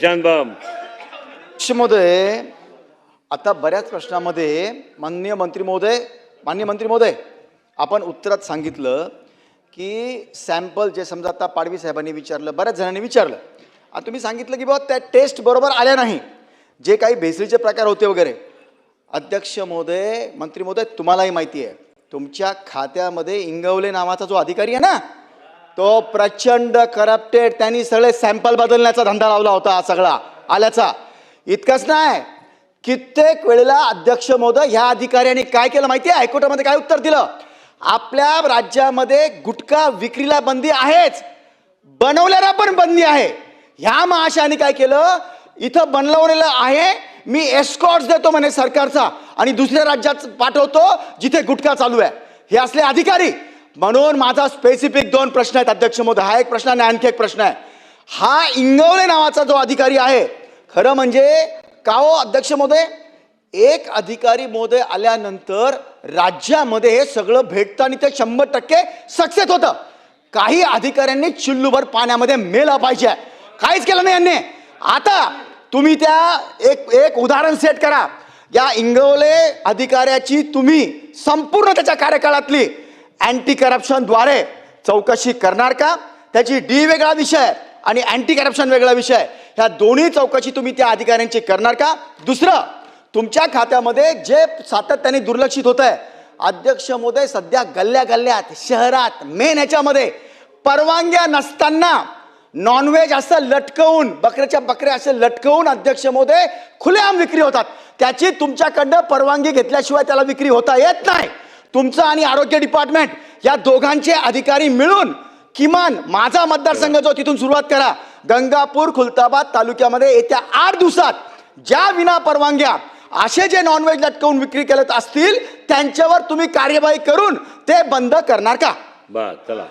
जानबाम महोदय, आता बऱ्याच प्रश्नामध्ये माननीय मंत्री महोदय आपण उत्तरात सांगितलं की सॅम्पल जे समजा आता पाडवी साहेबांनी विचारलं, बऱ्याच जणांनी विचारलं, आता तुम्ही सांगितलं की बाबा त्या टेस्ट बरोबर आल्या नाही, जे काही भेसळीचे प्रकार होते वगैरे. अध्यक्ष महोदय, मंत्री महोदय, तुम्हालाही माहिती आहे तुमच्या खात्यामध्ये इंगवले नावाचा जो अधिकारी आहे ना, तो प्रचंड करप्टेड. त्यांनी सगळे सॅम्पल बदलण्याचा धंदा लावला होता सगळा आल्याचा. इतकंच नाही, कित्येक वेळेला अध्यक्ष महोदय ह्या अधिकाऱ्यांनी काय केलं माहिती आहे? हायकोर्टामध्ये काय उत्तर दिलं? आपल्या राज्यामध्ये गुटखा विक्रीला बंदी आहेच, बनवल्याला पण बंदी आहे. ह्या महाशयाने काय केलं? इथं बनवलेलं आहे, मी एस्कॉर्ट्स देतो म्हणे सरकारचा आणि दुसऱ्या राज्यात पाठवतो जिथे गुटखा चालू आहे. हे असले अधिकारी. म्हणून माझा स्पेसिफिक 2 प्रश्न आहेत अध्यक्ष महोदय. हा एक प्रश्न आणि आणखी एक प्रश्न आहे. हा इंगवले नावाचा जो अधिकारी आहे, खरं म्हणजे का हो अध्यक्ष महोदय, एक अधिकारी महोदय आल्यानंतर राज्यामध्ये हे सगळं भेटतं आणि ते 100% सक्सेस होतं. काही अधिकाऱ्यांनी चिल्लूभर पाण्यामध्ये मेला पाहिजे, काहीच केलं नाही यांनी. आता तुम्ही त्या एक उदाहरण सेट करा. या इंगवले अधिकाऱ्याची तुम्ही संपूर्ण त्याच्या कार्यकाळातली अँटी करप्शनद्वारे चौकशी करणार का? त्याची डी वेगळा विषय आणि अँटी करप्शन वेगळा विषय, ह्या दोन्ही चौकशी तुम्ही त्या अधिकाऱ्यांची करणार का? दुसरं, तुमच्या खात्यामध्ये जे सातत्याने दुर्लक्षित होत आहे अध्यक्ष महोदय, सध्या गल्ल्या गल्ल्यात शहरात मेन ह्याच्यामध्ये परवानग्या नसताना नॉनव्हेज असं लटकवून, बकऱ्या असं लटकवून अध्यक्ष महोदय खुलेआम विक्री होतात. त्याची तुमच्याकडनं परवानगी घेतल्याशिवाय त्याला विक्री होता येत नाही. तुमचं आणि आरोग्य डिपार्टमेंट या दोघांचे अधिकारी मिळून किमान माझा मतदारसंघ जो, तिथून सुरुवात करा. गंगापूर खुलताबाद तालुक्यामध्ये येत्या 8 दिवसात ज्या विना परवानग्या असे जे नॉनव्हेज लटकवून विक्री करत असतील त्यांच्यावर तुम्ही कार्यवाही करून ते बंद करणार का? बा चला.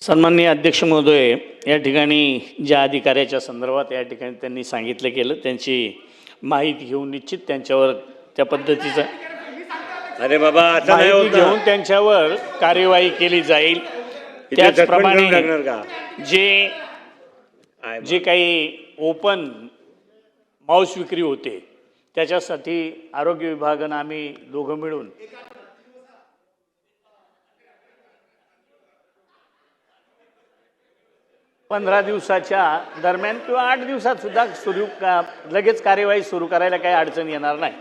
सन्माननीय अध्यक्ष महोदय, या ठिकाणी ज्या अधिकाऱ्याच्या संदर्भात या ठिकाणी त्यांनी सांगितलं केलं, त्यांची माहिती घेऊन निश्चित त्यांच्यावर त्या पद्धतीचं अरे बाबा आता नाही माहिती होत ना. घेऊन त्यांच्यावर कार्यवाही केली जाईल. इथे झटपट त्याचप्रमाणे घेऊन टाकणार का? जे काही ओपन मांस विक्री होते त्याच्यासाठी आरोग्य विभागानं आम्ही दोघं मिळून 15 दिवसाच्या दरम्यान किंवा 8 दिवसात सुद्धा लगेच कार्यवाही सुरू करायला काही अडचण येणार नाही.